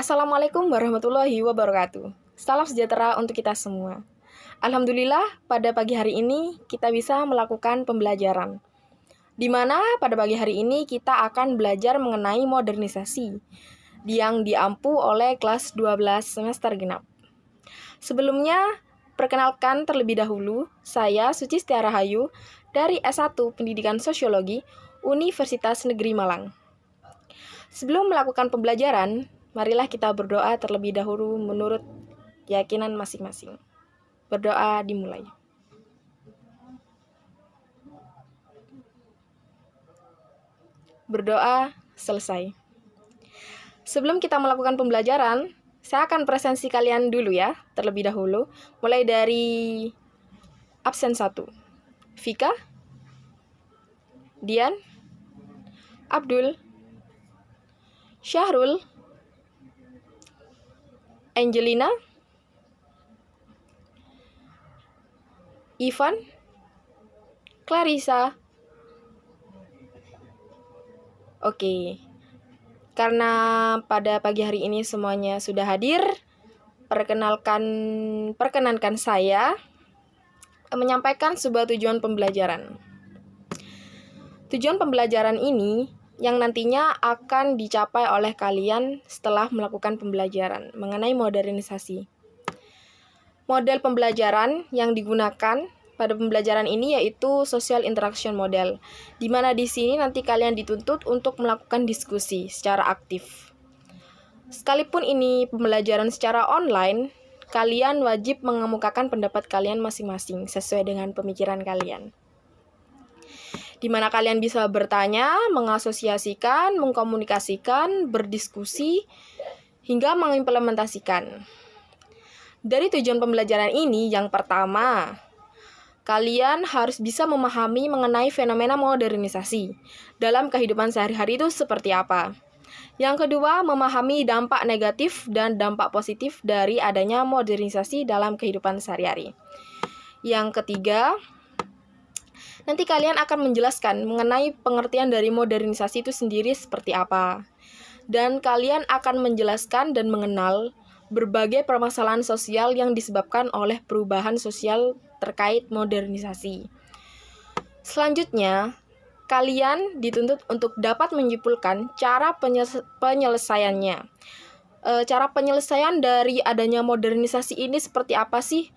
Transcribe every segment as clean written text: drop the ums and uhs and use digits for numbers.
Assalamualaikum warahmatullahi wabarakatuh. Salam sejahtera untuk kita semua. Alhamdulillah, pada pagi hari ini kita bisa melakukan pembelajaran. Di mana pada pagi hari ini kita akan belajar mengenai modernisasi yang diampu oleh kelas 12 semester genap. Sebelumnya, perkenalkan terlebih dahulu, saya Suci Setiara Hayu dari S1 Pendidikan Sosiologi Universitas Negeri Malang. Sebelum melakukan pembelajaran, marilah kita berdoa terlebih dahulu menurut keyakinan masing-masing. Berdoa dimulai. Berdoa selesai. Sebelum kita melakukan pembelajaran, saya akan presensi kalian dulu ya, terlebih dahulu. Mulai dari absen 1. Vika, Dian, Abdul, Syahrul, Angelina, Ivan, Clarissa. Oke, karena pada pagi hari ini semuanya sudah hadir, perkenankan saya menyampaikan sebuah tujuan pembelajaran. Tujuan pembelajaran ini yang nantinya akan dicapai oleh kalian setelah melakukan pembelajaran mengenai modernisasi. Model pembelajaran yang digunakan pada pembelajaran ini yaitu social interaction model, di mana di sini nanti kalian dituntut untuk melakukan diskusi secara aktif. Sekalipun ini pembelajaran secara online, kalian wajib mengemukakan pendapat kalian masing-masing sesuai dengan pemikiran kalian. Di mana kalian bisa bertanya, mengasosiasikan, mengkomunikasikan, berdiskusi, hingga mengimplementasikan. Dari tujuan pembelajaran ini, yang pertama, kalian harus bisa memahami mengenai fenomena modernisasi dalam kehidupan sehari-hari itu seperti apa. Yang kedua, memahami dampak negatif dan dampak positif dari adanya modernisasi dalam kehidupan sehari-hari. Yang ketiga, nanti kalian akan menjelaskan mengenai pengertian dari modernisasi itu sendiri seperti apa. Dan kalian akan menjelaskan dan mengenal berbagai permasalahan sosial yang disebabkan oleh perubahan sosial terkait modernisasi. Selanjutnya, kalian dituntut untuk dapat menyimpulkan cara penyelesaiannya. Cara penyelesaian dari adanya modernisasi ini seperti apa sih?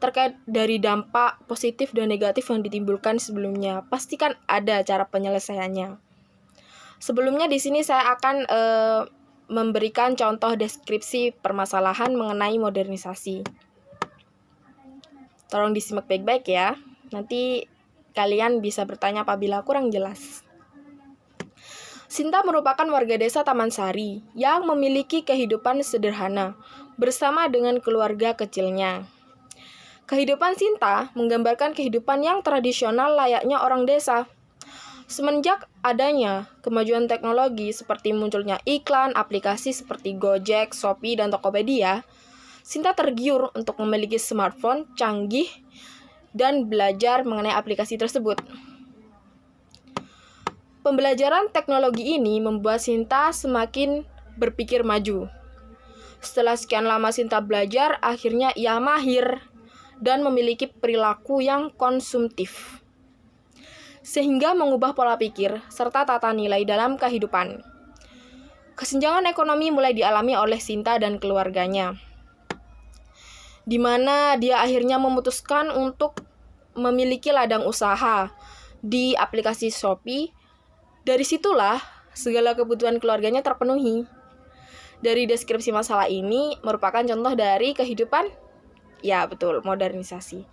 Terkait dari dampak positif dan negatif yang ditimbulkan sebelumnya. Pastikan ada cara penyelesaiannya. Sebelumnya di sini saya akan memberikan contoh deskripsi permasalahan mengenai modernisasi. Tolong disimak baik-baik ya. Nanti kalian bisa bertanya apabila kurang jelas. Sinta merupakan warga desa Taman Sari yang memiliki kehidupan sederhana bersama dengan keluarga kecilnya. Kehidupan Sinta menggambarkan kehidupan yang tradisional layaknya orang desa. Semenjak adanya kemajuan teknologi seperti munculnya iklan, aplikasi seperti Gojek, Shopee, dan Tokopedia, Sinta tergiur untuk memiliki smartphone canggih dan belajar mengenai aplikasi tersebut. Pembelajaran teknologi ini membuat Sinta semakin berpikir maju. Setelah sekian lama Sinta belajar, akhirnya ia mahir dan memiliki perilaku yang konsumtif, sehingga mengubah pola pikir serta tata nilai dalam kehidupan. Kesenjangan ekonomi mulai dialami oleh Sinta dan keluarganya, di mana dia akhirnya memutuskan untuk memiliki ladang usaha di aplikasi Shopee. Dari situlah segala kebutuhan keluarganya terpenuhi. Dari deskripsi masalah ini merupakan contoh dari kehidupan, ya betul, modernisasi.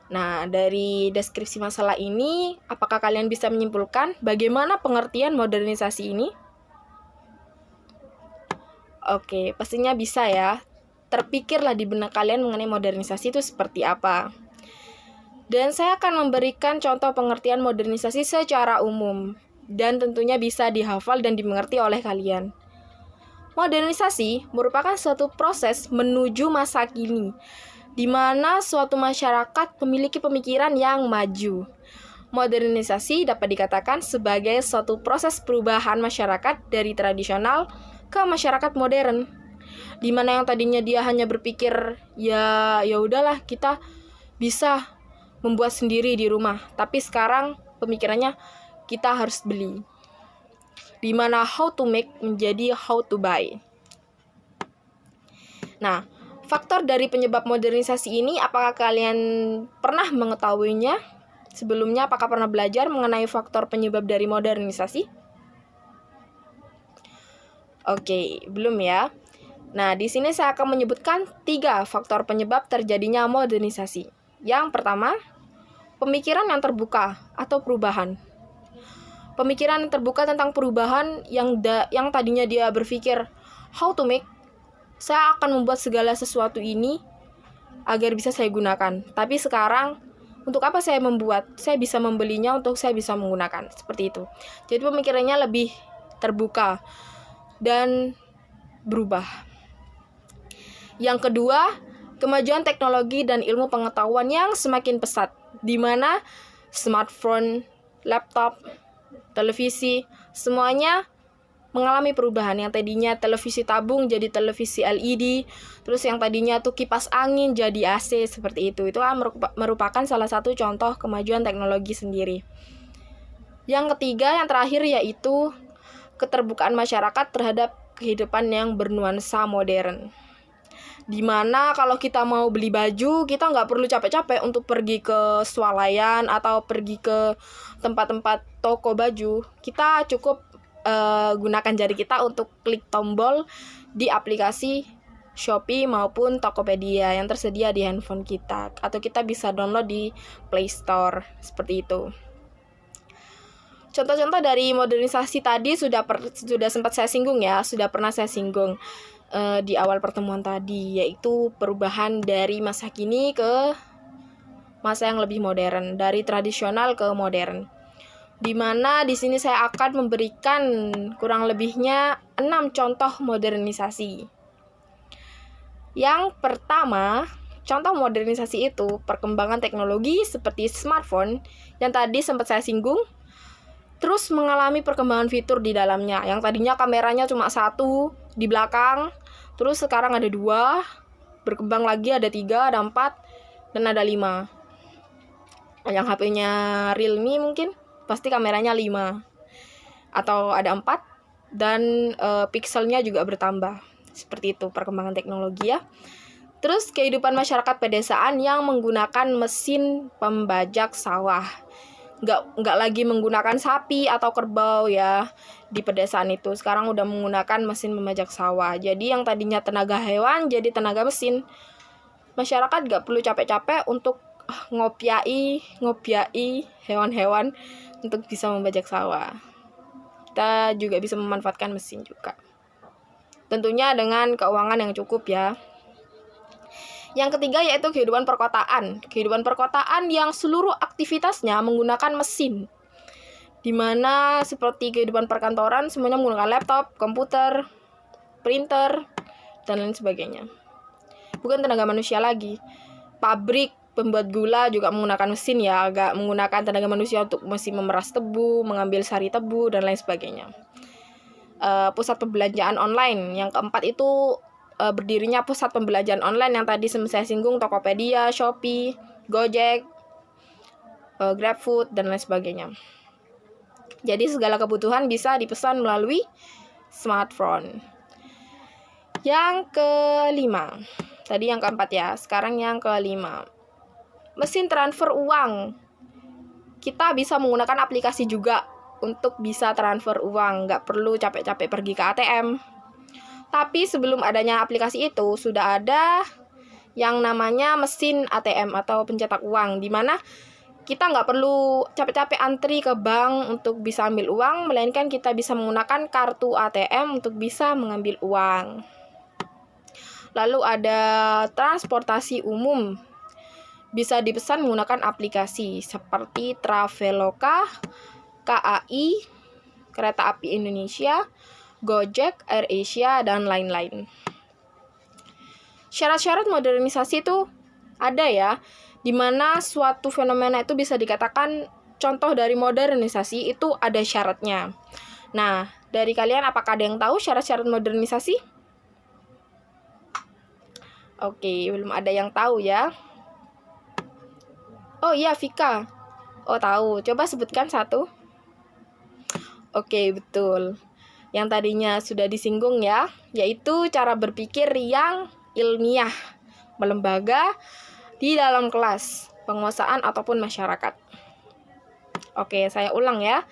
Nah, dari deskripsi masalah ini, apakah kalian bisa menyimpulkan bagaimana pengertian modernisasi ini? Oke, pastinya bisa ya. Terpikirlah di benak kalian mengenai modernisasi itu seperti apa. Dan saya akan memberikan contoh pengertian modernisasi secara umum, dan tentunya bisa dihafal dan dimengerti oleh kalian. Modernisasi merupakan suatu proses menuju masa kini, di mana suatu masyarakat memiliki pemikiran yang maju. Modernisasi dapat dikatakan sebagai suatu proses perubahan masyarakat dari tradisional ke masyarakat modern. Dimana yang tadinya dia hanya berpikir ya udahlah kita bisa membuat sendiri di rumah, tapi sekarang pemikirannya kita harus beli. Dimana how to make menjadi how to buy. Nah, faktor dari penyebab modernisasi ini apakah kalian pernah mengetahuinya? Sebelumnya apakah pernah belajar mengenai faktor penyebab dari modernisasi? Oke, belum ya. Nah, di sini saya akan menyebutkan 3 faktor penyebab terjadinya modernisasi. Yang pertama, pemikiran yang terbuka atau perubahan. Pemikiran yang terbuka tentang perubahan yang tadinya dia berpikir how to make, saya akan membuat segala sesuatu ini agar bisa saya gunakan. Tapi sekarang, untuk apa saya membuat? Saya bisa membelinya untuk saya bisa menggunakan. Seperti itu. Jadi pemikirannya lebih terbuka dan berubah. Yang kedua, kemajuan teknologi dan ilmu pengetahuan yang semakin pesat, di mana smartphone, laptop, televisi, semuanya mengalami perubahan. Yang tadinya televisi tabung jadi televisi LED, terus yang tadinya tuh kipas angin jadi AC, seperti itu. Itu merupakan salah satu contoh kemajuan teknologi sendiri. Yang ketiga, yang terakhir yaitu keterbukaan masyarakat terhadap kehidupan yang bernuansa modern. Dimana kalau kita mau beli baju, kita nggak perlu capek-capek untuk pergi ke swalayan atau pergi ke tempat-tempat toko baju. Kita cukup gunakan jari kita untuk klik tombol di aplikasi Shopee maupun Tokopedia yang tersedia di handphone kita, atau kita bisa download di Play Store, seperti itu. Contoh-contoh dari modernisasi tadi sudah sempat saya singgung ya, sudah pernah saya singgung di awal pertemuan tadi, yaitu perubahan dari masa kini ke masa yang lebih modern, dari tradisional ke modern. Dimana di sini saya akan memberikan kurang lebihnya 6 contoh modernisasi. Yang pertama, contoh modernisasi itu perkembangan teknologi seperti smartphone yang tadi sempat saya singgung, terus mengalami perkembangan fitur di dalamnya. Yang tadinya kameranya cuma 1 di belakang, terus sekarang ada 2, berkembang lagi ada 3, ada 4, dan ada 5. Yang HP-nya Realme mungkin pasti kameranya 5, atau ada 4, dan pixelnya juga bertambah. Seperti itu perkembangan teknologi ya. Terus kehidupan masyarakat pedesaan yang menggunakan mesin pembajak sawah. Nggak lagi menggunakan sapi atau kerbau ya di pedesaan itu. Sekarang udah menggunakan mesin pembajak sawah. Jadi yang tadinya tenaga hewan jadi tenaga mesin. Masyarakat nggak perlu capek-capek untuk ngopiai hewan-hewan untuk bisa membajak sawah. Kita juga bisa memanfaatkan mesin juga. Tentunya dengan keuangan yang cukup ya. Yang ketiga yaitu kehidupan perkotaan. Kehidupan perkotaan yang seluruh aktivitasnya menggunakan mesin. Dimana seperti kehidupan perkantoran semuanya menggunakan laptop, komputer, printer, dan lain sebagainya. Bukan tenaga manusia lagi. Pabrik pembuat gula juga menggunakan mesin ya, agak menggunakan tenaga manusia untuk mesin memeras tebu, mengambil sari tebu, dan lain sebagainya. Pusat perbelanjaan online. Yang keempat itu berdirinya pusat pembelanjaan online yang tadi saya singgung, Tokopedia, Shopee, Gojek, GrabFood, dan lain sebagainya. Jadi segala kebutuhan bisa dipesan melalui smartphone. Yang kelima, tadi yang keempat ya, sekarang yang kelima. Mesin transfer uang. Kita bisa menggunakan aplikasi juga untuk bisa transfer uang, nggak perlu capek-capek pergi ke ATM. Tapi sebelum adanya aplikasi itu, sudah ada yang namanya mesin ATM atau pencetak uang, di mana kita nggak perlu capek-capek antri ke bank untuk bisa ambil uang, melainkan kita bisa menggunakan kartu ATM untuk bisa mengambil uang. Lalu ada transportasi umum, bisa dipesan menggunakan aplikasi seperti Traveloka, KAI, Kereta Api Indonesia, Gojek, AirAsia, dan lain-lain. Syarat-syarat modernisasi itu ada ya, di mana suatu fenomena itu bisa dikatakan contoh dari modernisasi itu ada syaratnya. Nah, dari kalian apakah ada yang tahu syarat-syarat modernisasi? Oke, belum ada yang tahu ya. Oh iya, Vika. Oh, tahu. Coba sebutkan satu. Oke, betul. Yang tadinya sudah disinggung ya, yaitu cara berpikir yang ilmiah, melembaga di dalam kelas, penguasaan ataupun masyarakat. Oke, saya ulang ya.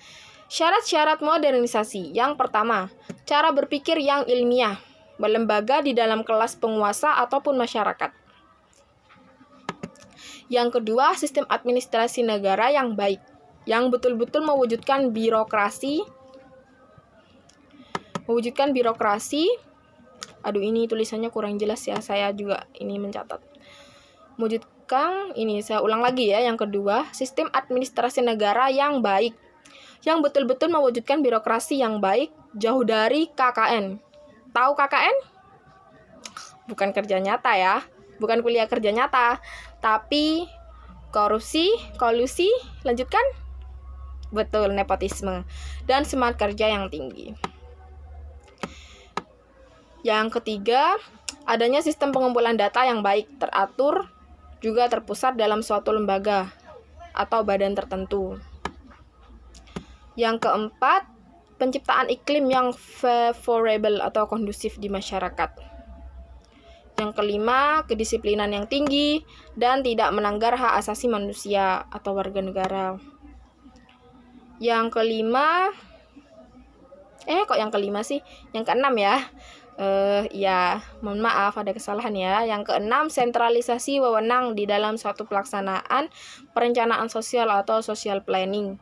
Syarat-syarat modernisasi. Yang pertama, cara berpikir yang ilmiah, melembaga di dalam kelas penguasa ataupun masyarakat. Yang kedua, sistem administrasi negara yang baik, yang betul-betul mewujudkan birokrasi. Aduh, ini tulisannya kurang jelas ya, saya juga ini mencatat. Mewujudkan, ini saya ulang lagi ya, yang kedua, sistem administrasi negara yang baik, yang betul-betul mewujudkan birokrasi yang baik, jauh dari KKN. Tahu KKN? Bukan kerja nyata ya, bukan kuliah kerja nyata, tapi korupsi, kolusi, lanjutkan? Betul, nepotisme, dan semangat kerja yang tinggi. Yang ketiga, adanya sistem pengumpulan data yang baik, teratur, juga terpusat dalam suatu lembaga atau badan tertentu. Yang keempat, penciptaan iklim yang favorable atau kondusif di masyarakat. Yang kelima, kedisiplinan yang tinggi dan tidak melanggar hak asasi manusia atau warga negara. Yang kelima, kok yang kelima sih? Yang keenam ya. Mohon maaf ada kesalahan ya. Yang keenam, sentralisasi wewenang di dalam suatu pelaksanaan perencanaan sosial atau social planning.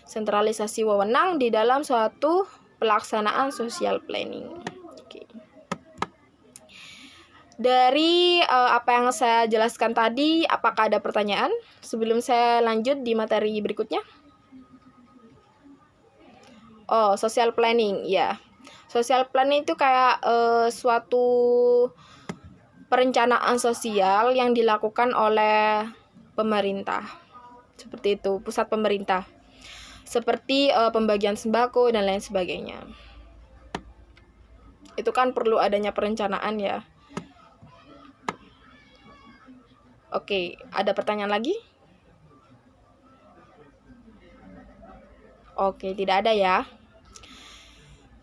Sentralisasi wewenang di dalam suatu pelaksanaan social planning. Oke. Dari apa yang saya jelaskan tadi, apakah ada pertanyaan sebelum saya lanjut di materi berikutnya? Oh, social planning, ya. Social planning itu kayak suatu perencanaan sosial yang dilakukan oleh pemerintah. Seperti itu, pusat pemerintah. Seperti pembagian sembako dan lain sebagainya. Itu kan perlu adanya perencanaan ya. Oke, ada pertanyaan lagi? Oke, tidak ada ya.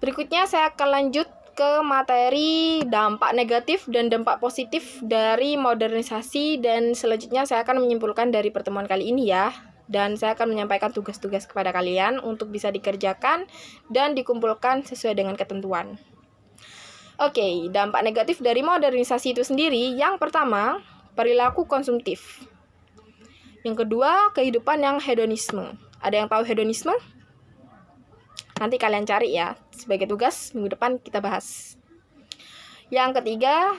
Berikutnya saya akan lanjut ke materi dampak negatif dan dampak positif dari modernisasi, dan selanjutnya saya akan menyimpulkan dari pertemuan kali ini ya. Dan saya akan menyampaikan tugas-tugas kepada kalian untuk bisa dikerjakan dan dikumpulkan sesuai dengan ketentuan. Oke, dampak negatif dari modernisasi itu sendiri, yang pertama, perilaku konsumtif. Yang kedua, kehidupan yang hedonisme. Ada yang tahu hedonisme? Nanti kalian cari ya, sebagai tugas minggu depan kita bahas. Yang ketiga,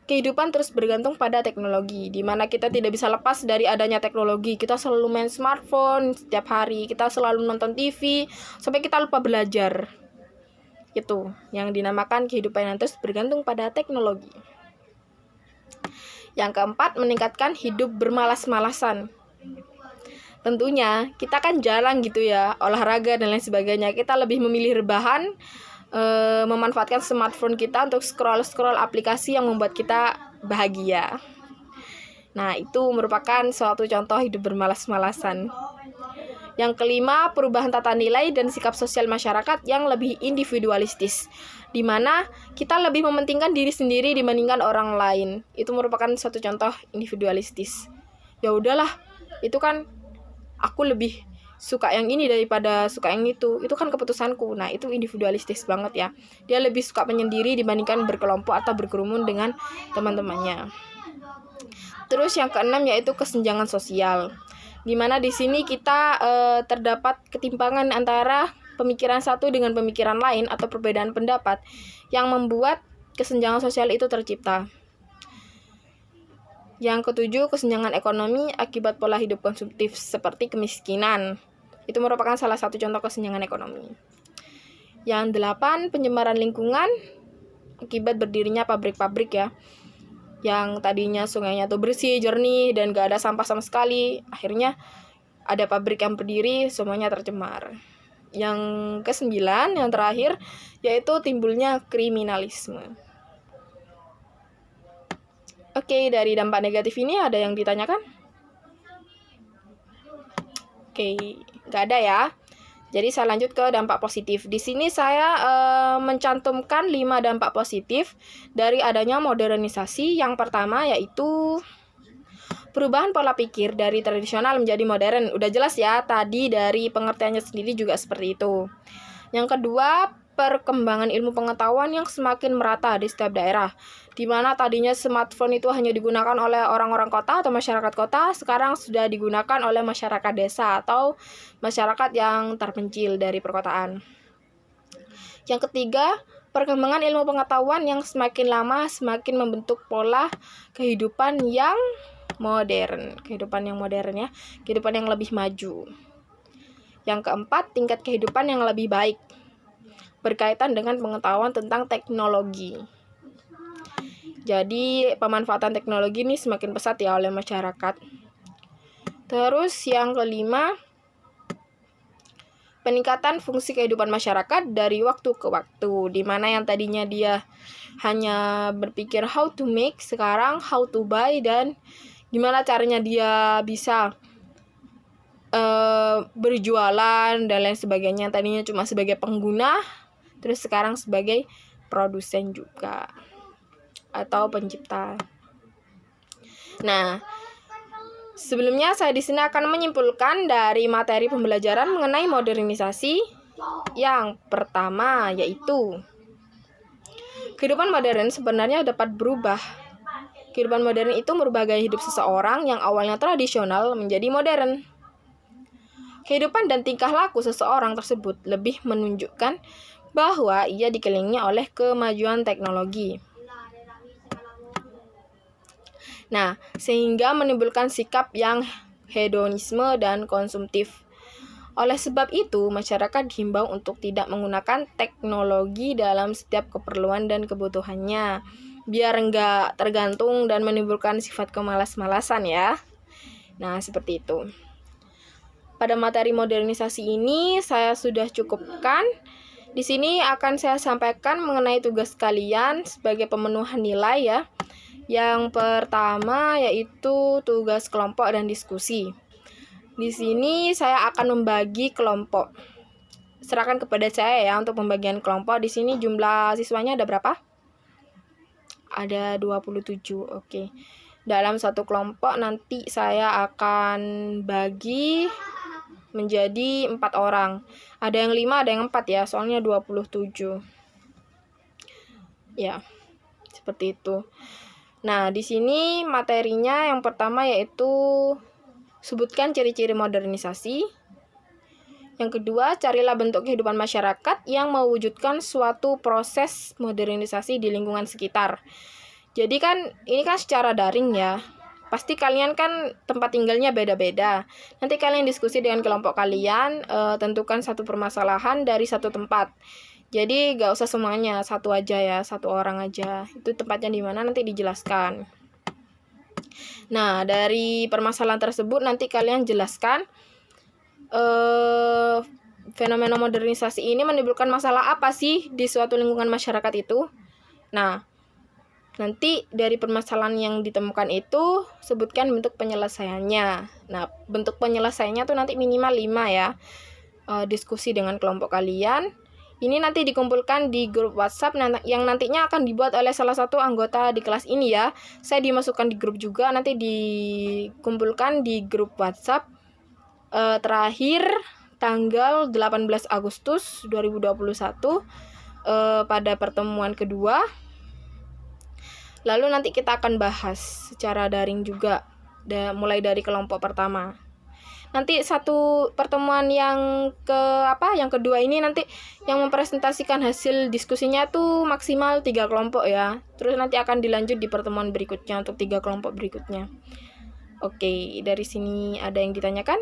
kehidupan terus bergantung pada teknologi, di mana kita tidak bisa lepas dari adanya teknologi. Kita selalu main smartphone setiap hari, kita selalu nonton TV, sampai kita lupa belajar. Itu yang dinamakan kehidupan yang terus bergantung pada teknologi. Yang keempat, meningkatkan hidup bermalas-malasan. Tentunya kita kan jarang gitu ya, olahraga dan lain sebagainya. Kita lebih memilih rebahan, memanfaatkan smartphone kita untuk scroll-scroll aplikasi yang membuat kita bahagia. Nah, itu merupakan suatu contoh hidup bermalas-malasan. Yang kelima, perubahan tata nilai dan sikap sosial masyarakat yang lebih individualistis, di mana kita lebih mementingkan diri sendiri dibandingkan orang lain. Itu merupakan suatu contoh individualistis. Ya udahlah, itu kan aku lebih suka yang ini daripada suka yang itu kan keputusanku. Nah, itu individualistis banget ya. Dia lebih suka menyendiri dibandingkan berkelompok atau berkerumun dengan teman-temannya. Terus yang keenam yaitu kesenjangan sosial, di mana di sini kita terdapat ketimpangan antara pemikiran satu dengan pemikiran lain atau perbedaan pendapat yang membuat kesenjangan sosial itu tercipta. Yang ketujuh, kesenjangan ekonomi akibat pola hidup konsumtif seperti kemiskinan. Itu merupakan salah satu contoh kesenjangan ekonomi. Yang delapan, pencemaran lingkungan akibat berdirinya pabrik-pabrik ya. Yang tadinya sungainya tuh bersih, jernih, dan gak ada sampah sama sekali. Akhirnya ada pabrik yang berdiri, semuanya tercemar. Yang kesembilan, yang terakhir, yaitu timbulnya kriminalisme. Oke, dari dampak negatif ini ada yang ditanyakan? Oke, nggak ada ya. Jadi saya lanjut ke dampak positif. Di sini saya mencantumkan 5 dampak positif dari adanya modernisasi. Yang pertama yaitu perubahan pola pikir dari tradisional menjadi modern. Udah jelas ya, tadi dari pengertiannya sendiri juga seperti itu. Yang kedua, perkembangan ilmu pengetahuan yang semakin merata di setiap daerah. Di mana tadinya smartphone itu hanya digunakan oleh orang-orang kota atau masyarakat kota, sekarang sudah digunakan oleh masyarakat desa atau masyarakat yang terpencil dari perkotaan. Yang ketiga, perkembangan ilmu pengetahuan yang semakin lama semakin membentuk pola kehidupan yang modern. Kehidupan yang modern ya, kehidupan yang lebih maju. Yang keempat, tingkat kehidupan yang lebih baik berkaitan dengan pengetahuan tentang teknologi. Jadi pemanfaatan teknologi ini semakin pesat ya oleh masyarakat. Terus yang kelima, peningkatan fungsi kehidupan masyarakat dari waktu ke waktu, di mana yang tadinya dia hanya berpikir how to make, sekarang how to buy, dan gimana caranya dia bisa berjualan dan lain sebagainya. Tadinya cuma sebagai pengguna, terus sekarang sebagai produsen juga atau pencipta. Nah, sebelumnya saya di sini akan menyimpulkan dari materi pembelajaran mengenai modernisasi. Yang pertama yaitu kehidupan modern sebenarnya dapat berubah. Kehidupan modern itu merubah gaya hidup seseorang yang awalnya tradisional menjadi modern. Kehidupan dan tingkah laku seseorang tersebut lebih menunjukkan bahwa ia dikelilingi oleh kemajuan teknologi. Nah, sehingga menimbulkan sikap yang hedonisme dan konsumtif. Oleh sebab itu, masyarakat dihimbau untuk tidak menggunakan teknologi dalam setiap keperluan dan kebutuhannya, biar enggak tergantung dan menimbulkan sifat kemalas-malasan ya. Nah, seperti itu. Pada materi modernisasi ini saya sudah cukupkan. Di sini akan saya sampaikan mengenai tugas kalian sebagai pemenuhan nilai ya. Yang pertama yaitu tugas kelompok dan diskusi. Di sini saya akan membagi kelompok. Serahkan kepada saya ya untuk pembagian kelompok. Di sini jumlah siswanya ada berapa? Ada 27. Oke. Dalam satu kelompok nanti saya akan bagi menjadi 4 orang. Ada yang 5, ada yang 4 ya, soalnya 27. Ya, seperti itu. Nah, di sini materinya yang pertama yaitu sebutkan ciri-ciri modernisasi. Yang kedua, carilah bentuk kehidupan masyarakat yang mewujudkan suatu proses modernisasi di lingkungan sekitar. Jadi kan, ini kan secara daring ya. Pasti kalian kan tempat tinggalnya beda-beda. Nanti kalian diskusi dengan kelompok kalian, tentukan satu permasalahan dari satu tempat. Jadi gak usah semuanya, satu aja ya, satu orang aja. Itu tempatnya di mana nanti dijelaskan. Nah, dari permasalahan tersebut nanti kalian jelaskan fenomena modernisasi ini menimbulkan masalah apa sih di suatu lingkungan masyarakat itu. Nah, nanti dari permasalahan yang ditemukan itu sebutkan bentuk penyelesaiannya. Nah, bentuk penyelesaiannya tuh nanti minimal 5 ya. Diskusi dengan kelompok kalian. Ini nanti dikumpulkan di grup WhatsApp yang nantinya akan dibuat oleh salah satu anggota di kelas ini ya. Saya dimasukkan di grup juga, nanti dikumpulkan di grup WhatsApp terakhir tanggal 18 Agustus 2021 pada pertemuan kedua. Lalu nanti kita akan bahas secara daring juga, mulai dari kelompok pertama. Nanti satu pertemuan yang kedua ini nanti yang mempresentasikan hasil diskusinya tuh maksimal 3 kelompok ya. Terus nanti akan dilanjut di pertemuan berikutnya untuk 3 kelompok berikutnya. Oke, dari sini ada yang ditanyakan?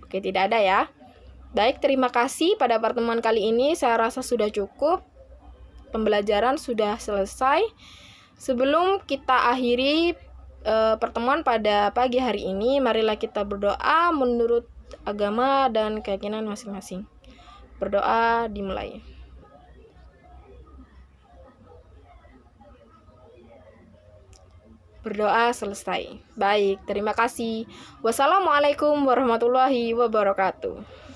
Oke, tidak ada ya. Baik, terima kasih pada pertemuan kali ini. Saya rasa sudah cukup. Pembelajaran sudah selesai. Sebelum kita akhiri pertemuan pada pagi hari ini, marilah kita berdoa menurut agama dan keyakinan masing-masing. Berdoa dimulai. Berdoa selesai. Baik, terima kasih. Wassalamualaikum warahmatullahi wabarakatuh.